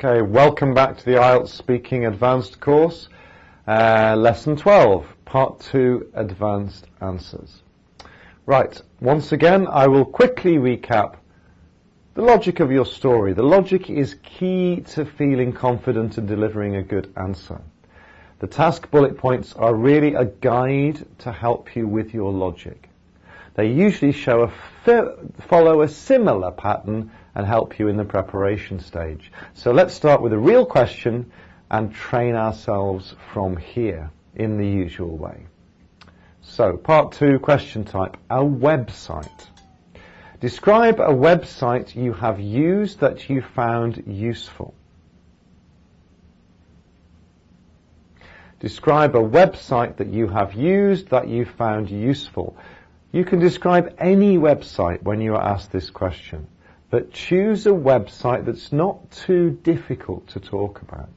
Okay, welcome back to the IELTS Speaking Advanced course, Lesson 12, Part 2, Advanced Answers. Right, once again, I will quickly recap the logic of your story. The logic is key to feeling confident and delivering a good answer. The task bullet points are really a guide to help you with your logic. They usually follow a similar pattern and help you in the preparation stage. So let's start with a real question and train ourselves from here in the usual way. So, part 2, question type, a website. Describe a website you have used that you found useful. Describe a website that you have used that you found useful. You can describe any website when you are asked this question, but choose a website that's not too difficult to talk about.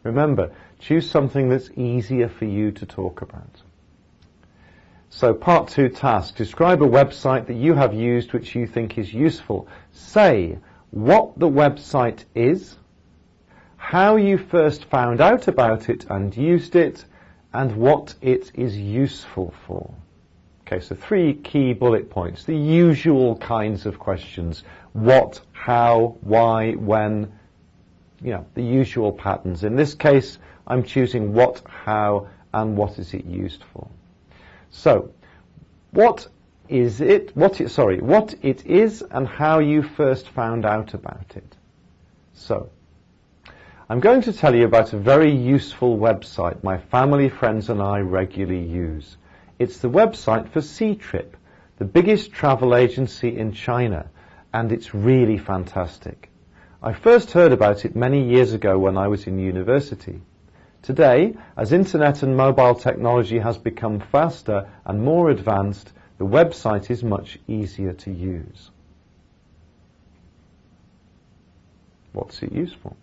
Remember, choose something that's easier for you to talk about. So, part 2 task, describe a website that you have used which you think is useful. Say what the website is, how you first found out about it and used it, and what it is useful for. Okay, so 3 key bullet points, the usual kinds of questions. What, how, why, when, the usual patterns. In this case, I'm choosing what, how, and what is it used for. So, what it is and how you first found out about it. So, I'm going to tell you about a very useful website my family, friends and I regularly use. It's the website for Ctrip, the biggest travel agency in China, and it's really fantastic. I first heard about it many years ago when I was in university. Today, as internet and mobile technology has become faster and more advanced, the website is much easier to use. What's it used for?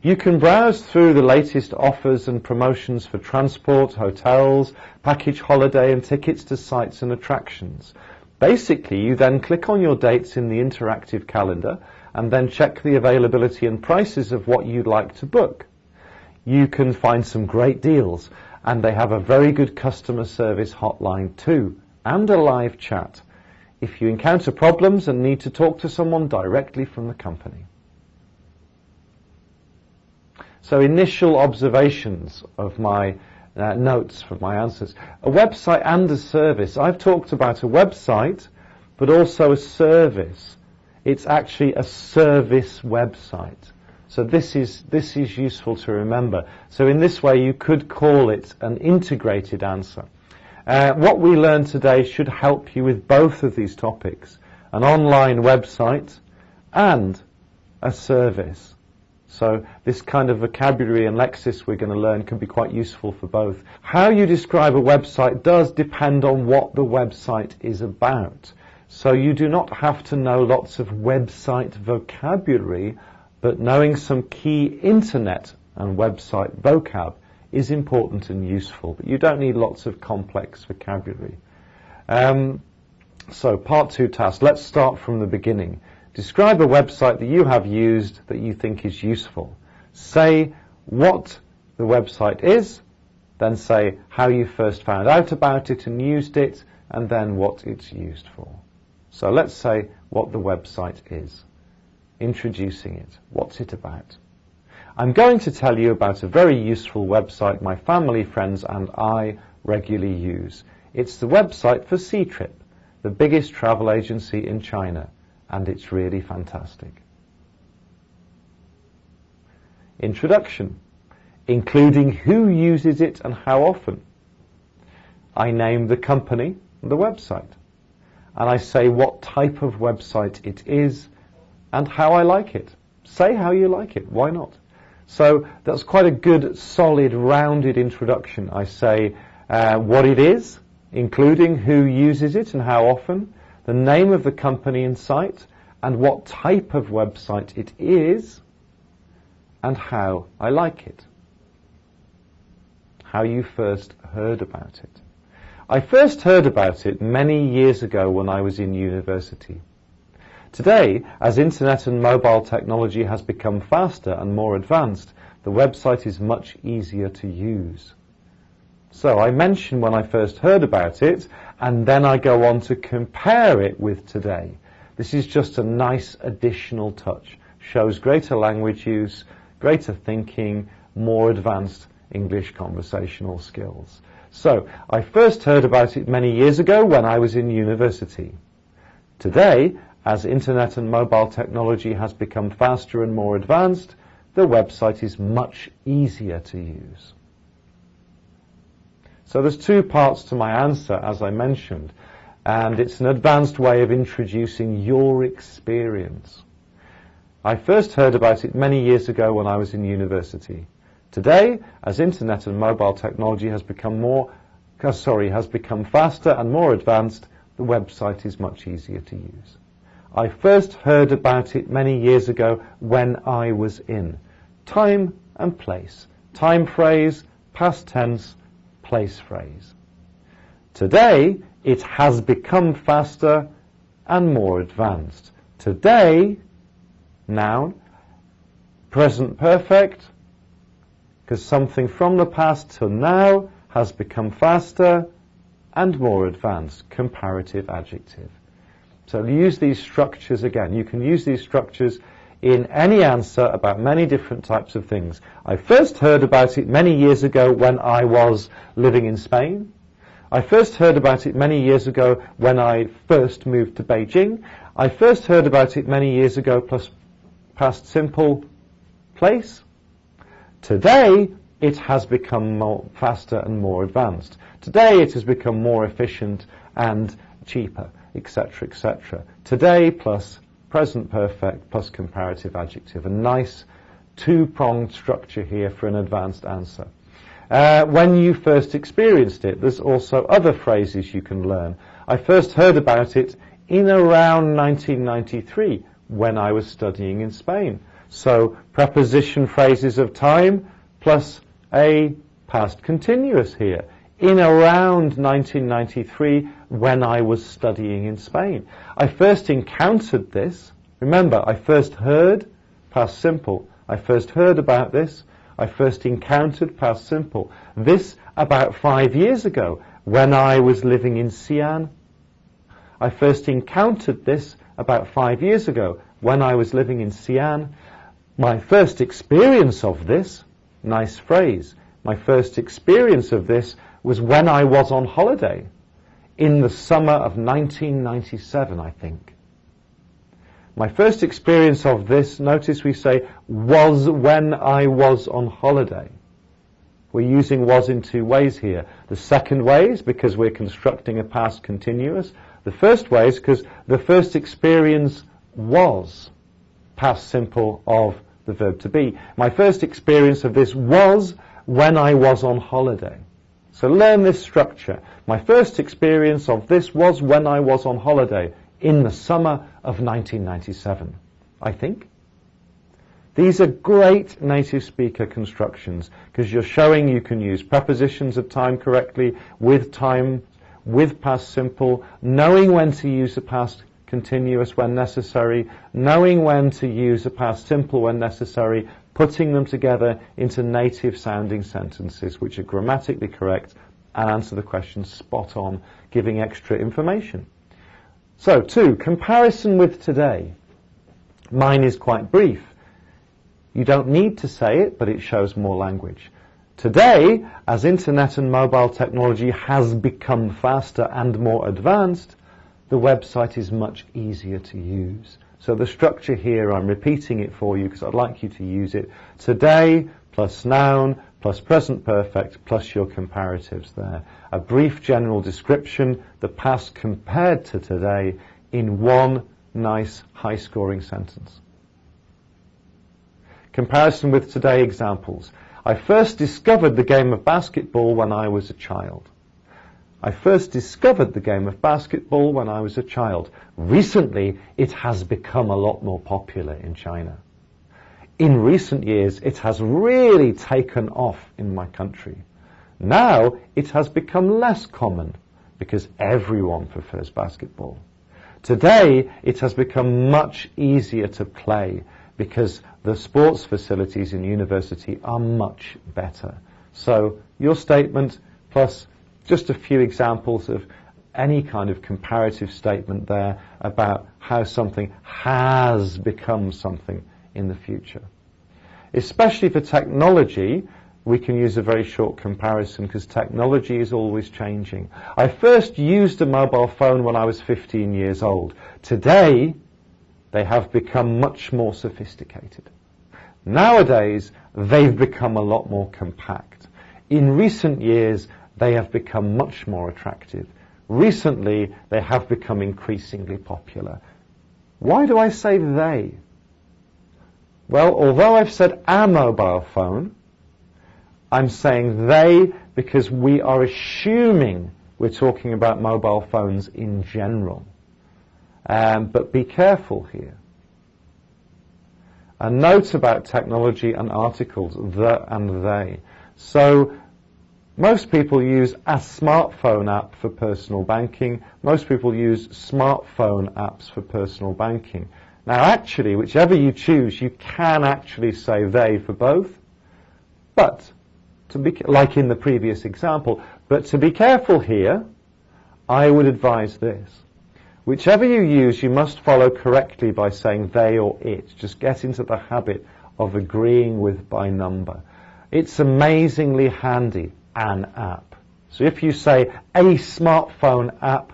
You can browse through the latest offers and promotions for transport, hotels, package holiday and tickets to sites and attractions. Basically, you then click on your dates in the interactive calendar and then check the availability and prices of what you'd like to book. You can find some great deals, and they have a very good customer service hotline too, and a live chat if you encounter problems and need to talk to someone directly from the company. So, initial observations of my notes from my answers. A website and a service. I've talked about a website, but also a service. It's actually a service website. So this is useful to remember. So in this way, you could call it an integrated answer. What we learned today should help you with both of these topics: an online website and a service. So this kind of vocabulary and lexis we're going to learn can be quite useful for both. How you describe a website does depend on what the website is about. So you do not have to know lots of website vocabulary, but knowing some key internet and website vocab is important and useful. But you don't need lots of complex vocabulary. So part 2 task. Let's start from the beginning. Describe a website that you have used that you think is useful. Say what the website is, then say how you first found out about it and used it, and then what it's used for. So let's say what the website is. Introducing it. What's it about? I'm going to tell you about a very useful website my family, friends and I regularly use. It's the website for Ctrip, the biggest travel agency in China, and it's really fantastic. Introduction, including who uses it and how often. I name the company and the website, and I say what type of website it is and how I like it. Say how you like it, why not? So that's quite a good, solid, rounded introduction. I say what it is, including who uses it and how often, the name of the company and site, and what type of website it is, and how I like it. How you first heard about it. I first heard about it many years ago when I was in university. Today, as internet and mobile technology has become faster and more advanced, the website is much easier to use. So I mentioned when I first heard about it, and then I go on to compare it with today. This is just a nice additional touch. Shows greater language use, greater thinking, more advanced English conversational skills. So I first heard about it many years ago when I was in university. Today, as internet and mobile technology has become faster and more advanced, the website is much easier to use. So there's two parts to my answer, as I mentioned, and it's an advanced way of introducing your experience. I first heard about it many years ago when I was in university. Today, as internet and mobile technology has become faster and more advanced, the website is much easier to use. I first heard about it many years ago when I was in. Time and place. Time phrase, past tense, place phrase. Today, it has become faster and more advanced. Today, noun, present perfect, because something from the past to now has become faster and more advanced, comparative adjective. So use these structures again. You can use these structures in any answer about many different types of things. I first heard about it many years ago when I was living in Spain. I first heard about it many years ago when I first moved to Beijing. I first heard about it many years ago plus past simple place. Today, it has become faster and more advanced. Today, it has become more efficient and cheaper, etc., etc. Today plus present perfect plus comparative adjective. A nice two-pronged structure here for an advanced answer. When you first experienced it, there's also other phrases you can learn. I first heard about it in around 1993 when I was studying in Spain. So preposition phrases of time plus a past continuous here. In around 1993 when I was studying in Spain. I first encountered this. Remember, I first heard, past simple. I first heard about this. I first encountered, past simple. This about 5 years ago when I was living in Xi'an. I first encountered this about 5 years ago when I was living in Xi'an. My first experience of this, nice phrase, my first experience of this was when I was on holiday in the summer of 1997, I think. My first experience of this, notice we say, was when I was on holiday. We're using was in two ways here. The second way is because we're constructing a past continuous. The first way is because the first experience was past simple of the verb to be. My first experience of this was when I was on holiday. So learn this structure. My first experience of this was when I was on holiday in the summer of 1997, I think. These are great native speaker constructions because you're showing you can use prepositions of time correctly with time, with past simple, knowing when to use a past continuous when necessary, knowing when to use a past simple when necessary, putting them together into native sounding sentences which are grammatically correct and answer the question spot on, giving extra information. So, 2, comparison with today. Mine is quite brief. You don't need to say it, but it shows more language. Today, as internet and mobile technology has become faster and more advanced, the website is much easier to use. So the structure here, I'm repeating it for you because I'd like you to use it. Today plus noun plus present perfect plus your comparatives there. A brief general description, the past compared to today in one nice high-scoring sentence. Comparison with today examples. I first discovered the game of basketball when I was a child. I first discovered the game of basketball when I was a child. Recently, it has become a lot more popular in China. In recent years, it has really taken off in my country. Now, it has become less common because everyone prefers basketball. Today, it has become much easier to play because the sports facilities in university are much better. So your statement plus just a few examples of any kind of comparative statement there about how something has become something in the future. Especially for technology, we can use a very short comparison because technology is always changing. I first used a mobile phone when I was 15 years old. Today, they have become much more sophisticated. Nowadays, they've become a lot more compact. In recent years, they have become much more attractive. Recently, they have become increasingly popular. Why do I say they? Well, although I've said a mobile phone, I'm saying they because we are assuming we're talking about mobile phones in general. But be careful here. A note about technology and articles, the and they. So most people use a smartphone app for personal banking. Most people use smartphone apps for personal banking. Now actually, whichever you choose, you can actually say they for both. But, to be, like in the previous example, but to be careful here, I would advise this. Whichever you use, you must follow correctly by saying they or it. Just get into the habit of agreeing with by number. It's amazingly handy, an app. So if you say a smartphone app,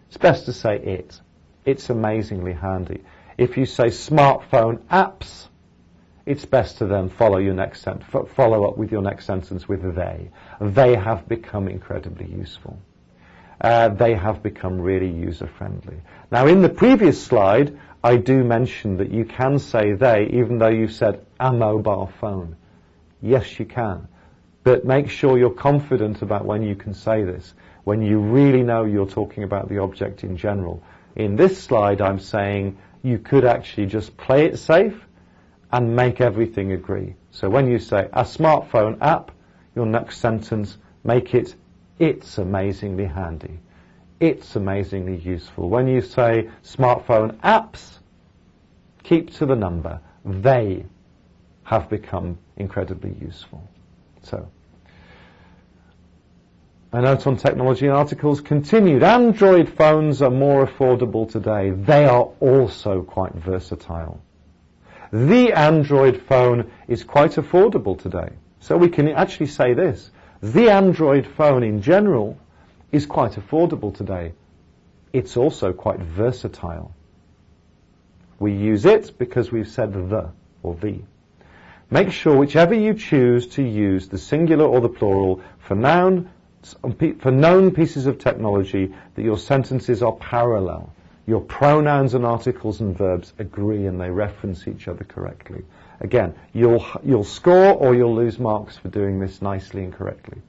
it's best to say it. It's amazingly handy. If you say smartphone apps, it's best to then follow up with your next sentence with they. They have become incredibly useful. They have become really user-friendly. Now, in the previous slide, I do mention that you can say they, even though you said a mobile phone. Yes, you can. But make sure you're confident about when you can say this, when you really know you're talking about the object in general. In this slide, I'm saying you could actually just play it safe and make everything agree. So when you say a smartphone app, your next sentence, make it, it's amazingly handy. It's amazingly useful. When you say smartphone apps, keep to the number. They have become incredibly useful. So, a note on technology and articles continued. Android phones are more affordable today. They are also quite versatile. The Android phone is quite affordable today. So we can actually say this. The Android phone in general is quite affordable today. It's also quite versatile. We use it because we've said the or the. Make sure whichever you choose to use, the singular or the plural, for known pieces of technology, that your sentences are parallel. Your pronouns and articles and verbs agree and they reference each other correctly. Again, you'll score or you'll lose marks for doing this nicely and correctly.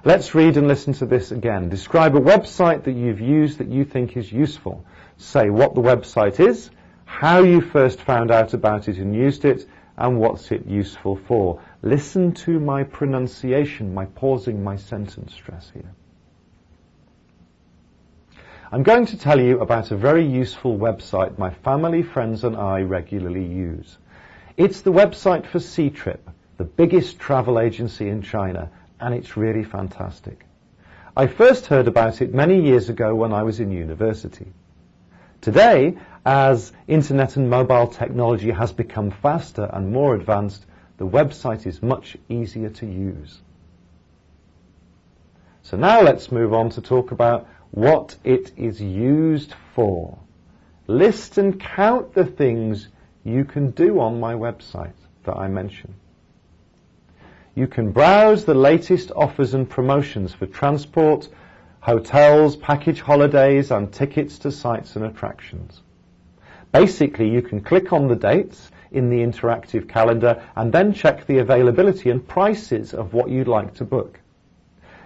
Let's read and listen to this again. Describe a website that you've used that you think is useful. Say what the website is, how you first found out about it and used it, and what's it useful for. Listen to my pronunciation, my pausing, my sentence stress here. I'm going to tell you about a very useful website my family, friends and I regularly use. It's the website for Ctrip, the biggest travel agency in China, and it's really fantastic. I first heard about it many years ago when I was in university. Today, as internet and mobile technology has become faster and more advanced, the website is much easier to use. So now let's move on to talk about what it is used for. List and count the things you can do on my website that I mention. You can browse the latest offers and promotions for transport, hotels, package holidays, and tickets to sites and attractions. Basically, you can click on the dates in the interactive calendar and then check the availability and prices of what you'd like to book.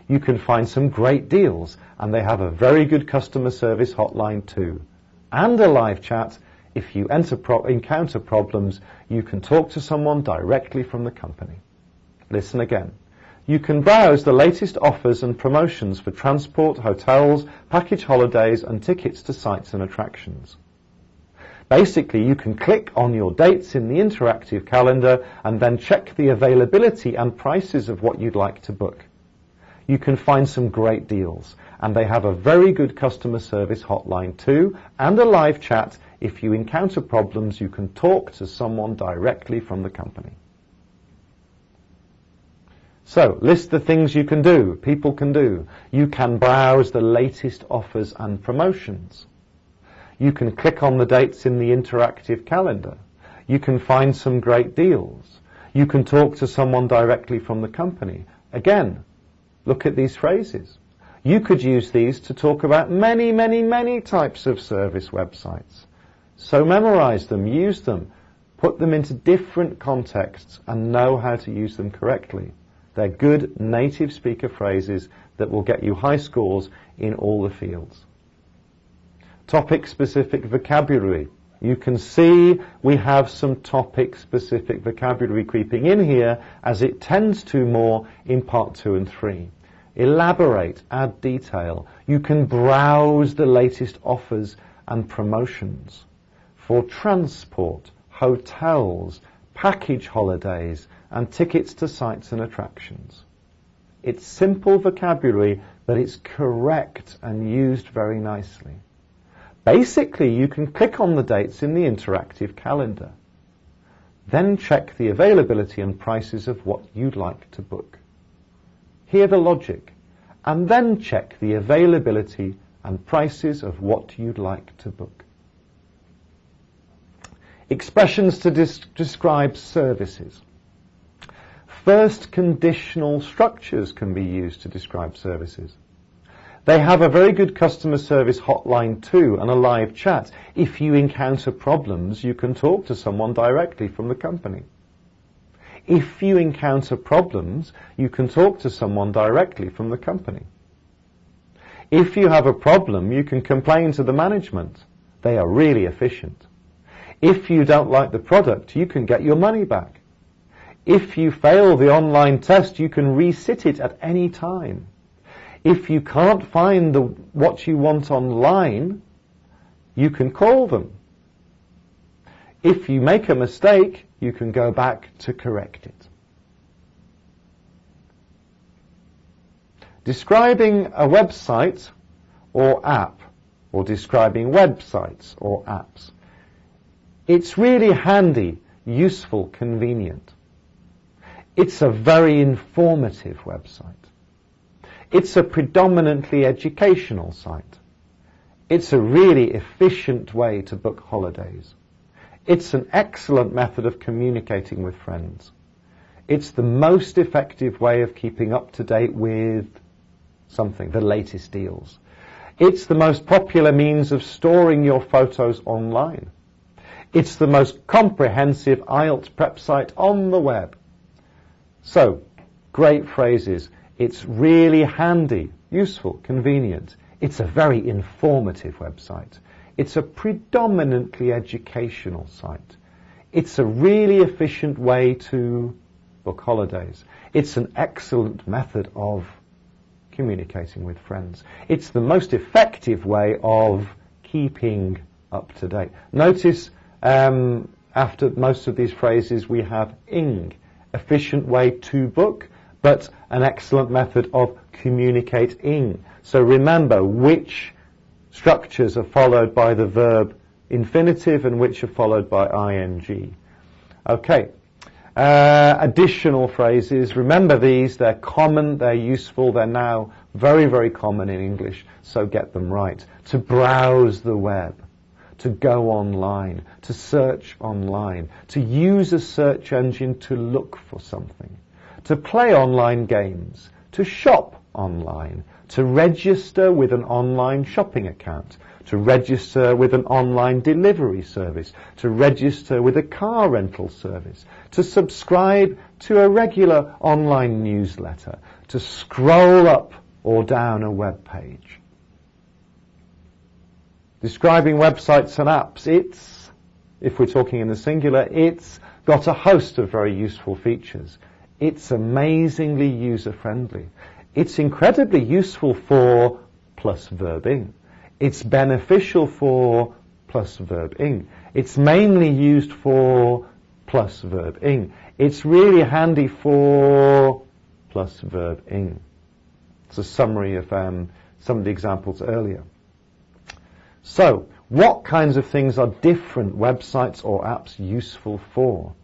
You can find some great deals, and they have a very good customer service hotline too. And a live chat. If you encounter problems, you can talk to someone directly from the company. Listen again. You can browse the latest offers and promotions for transport, hotels, package holidays and tickets to sites and attractions. Basically, you can click on your dates in the interactive calendar and then check the availability and prices of what you'd like to book. You can find some great deals, and they have a very good customer service hotline too, and a live chat. If you encounter problems, you can talk to someone directly from the company. So, list the things you can do, people can do. You can browse the latest offers and promotions. You can click on the dates in the interactive calendar. You can find some great deals. You can talk to someone directly from the company. Again, look at these phrases. You could use these to talk about many, many, many types of service websites. So memorize them, use them, put them into different contexts and know how to use them correctly. They're good native speaker phrases that will get you high scores in all the fields. Topic-specific vocabulary. You can see we have some topic-specific vocabulary creeping in here, as it tends to more in part 2 and 3. Elaborate, add detail. You can browse the latest offers and promotions for transport, hotels, package holidays, and tickets to sites and attractions. It's simple vocabulary, but it's correct and used very nicely. Basically, you can click on the dates in the interactive calendar. Then check the availability and prices of what you'd like to book. Hear the logic, and then check the availability and prices of what you'd like to book. Expressions to describe services. First conditional structures can be used to describe services. They have a very good customer service hotline too, and a live chat. If you encounter problems, you can talk to someone directly from the company. If you encounter problems, you can talk to someone directly from the company. If you have a problem, you can complain to the management. They are really efficient. If you don't like the product, you can get your money back. If you fail the online test, you can resit it at any time. If you can't find what you want online, you can call them. If you make a mistake, you can go back to correct it. Describing a website or app, or describing websites or apps. It's really handy, useful, convenient. It's a very informative website. It's a predominantly educational site. It's a really efficient way to book holidays. It's an excellent method of communicating with friends. It's the most effective way of keeping up to date with something, the latest deals. It's the most popular means of storing your photos online. It's the most comprehensive IELTS prep site on the web. So, great phrases. It's really handy, useful, convenient. It's a very informative website. It's a predominantly educational site. It's a really efficient way to book holidays. It's an excellent method of communicating with friends. It's the most effective way of keeping up to date. Notice after most of these phrases we have ing, efficient way to book, but an excellent method of communicating. So remember which structures are followed by the verb infinitive and which are followed by ing. Okay. Additional phrases. Remember these. They're common, they're useful, they're now very, very common in English, so get them right. To browse the web, to go online, to search online, to use a search engine to look for something, to play online games, to shop online, to register with an online shopping account, to register with an online delivery service, to register with a car rental service, to subscribe to a regular online newsletter, to scroll up or down a web page. Describing websites and apps, if we're talking in the singular, it's got a host of very useful features. It's amazingly user-friendly. It's incredibly useful for plus verb ing. It's beneficial for plus verb ing. It's mainly used for plus verb ing. It's really handy for plus verb ing. It's a summary of some of the examples earlier. So, what kinds of things are different websites or apps useful for?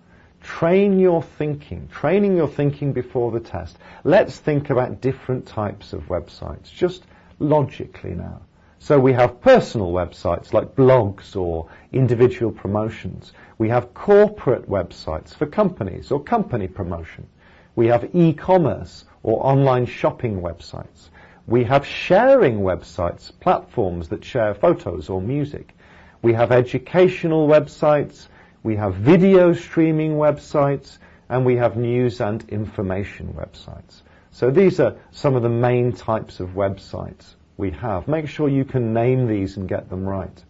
Training your thinking before the test. Let's think about different types of websites, just logically now. So we have personal websites like blogs or individual promotions. We have corporate websites for companies or company promotion. We have e-commerce or online shopping websites. We have sharing websites, platforms that share photos or music. We have educational websites. We have video streaming websites, and we have news and information websites. So these are some of the main types of websites we have. Make sure you can name these and get them right.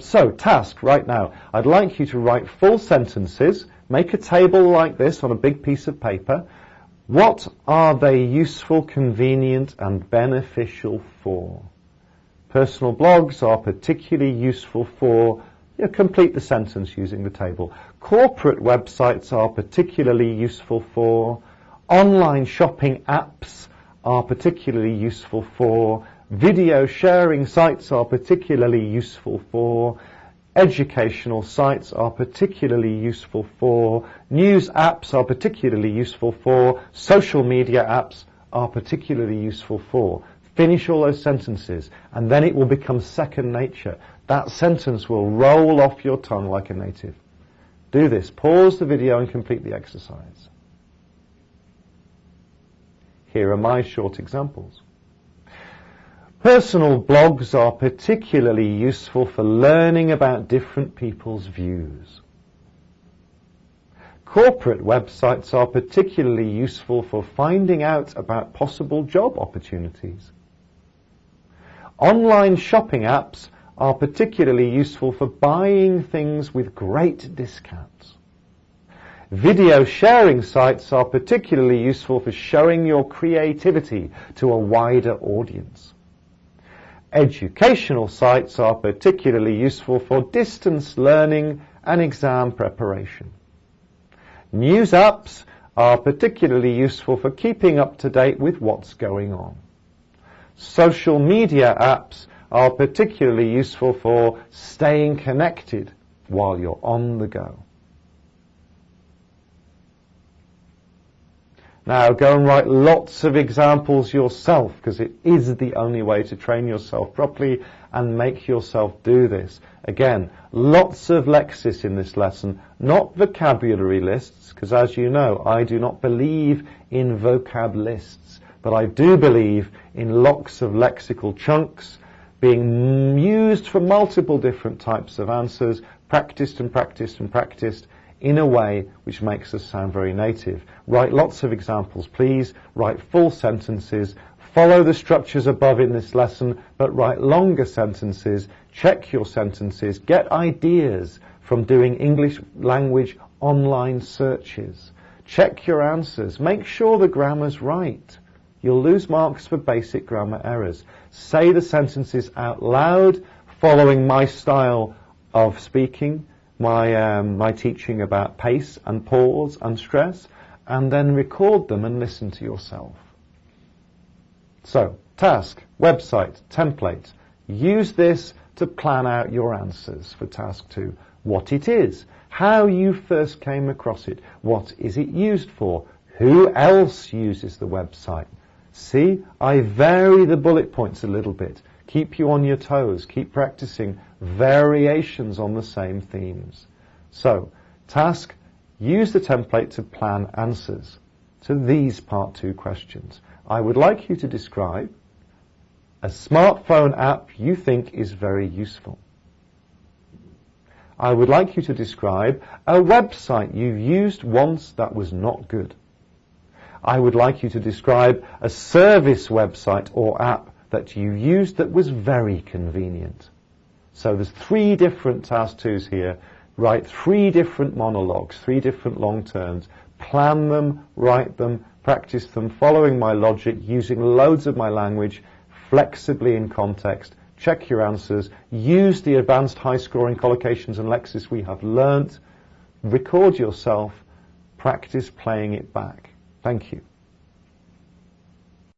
So, task right now. I'd like you to write full sentences. Make a table like this on a big piece of paper. What are they useful, convenient, and beneficial for? Personal blogs are particularly useful for... complete the sentence using the table. Corporate websites are particularly useful for. Online shopping apps are particularly useful for. Video sharing sites are particularly useful for. Educational sites are particularly useful for. News apps are particularly useful for. Social media apps are particularly useful for. Finish all those sentences, and then it will become second nature. That sentence will roll off your tongue like a native. Do this. Pause the video and complete the exercise. Here are my short examples. Personal blogs are particularly useful for learning about different people's views. Corporate websites are particularly useful for finding out about possible job opportunities. Online shopping apps are particularly useful for buying things with great discounts. Video sharing sites are particularly useful for showing your creativity to a wider audience. Educational sites are particularly useful for distance learning and exam preparation. News apps are particularly useful for keeping up to date with what's going on. Social media apps are particularly useful for staying connected while you're on the go. Now go and write lots of examples yourself, because it is the only way to train yourself properly and make yourself do this. Again, lots of lexis in this lesson, not vocabulary lists, because as you know, I do not believe in vocab lists, but I do believe in lots of lexical chunks being used for multiple different types of answers, practiced and practiced and practiced, in a way which makes us sound very native. Write lots of examples, please. Write full sentences. Follow the structures above in this lesson, but write longer sentences. Check your sentences. Get ideas from doing English language online searches. Check your answers. Make sure the grammar's right. You'll lose marks for basic grammar errors. Say the sentences out loud, following my style of speaking, my teaching about pace and pause and stress, and then record them and listen to yourself. So, task, website, template. Use this to plan out your answers for task 2. What it is, how you first came across it, what is it used for, who else uses the website. See, I vary the bullet points a little bit. Keep you on your toes. Keep practicing variations on the same themes. So, task, use the template to plan answers to these part 2 questions. I would like you to describe a smartphone app you think is very useful. I would like you to describe a website you've used once that was not good. I would like you to describe a service website or app that you used that was very convenient. So there's 3 different task 2s here. Write 3 different monologues, 3 different long turns. Plan them, write them, practice them, following my logic, using loads of my language, flexibly in context. Check your answers. Use the advanced high-scoring collocations and lexis we have learnt. Record yourself. Practice playing it back. Thank you.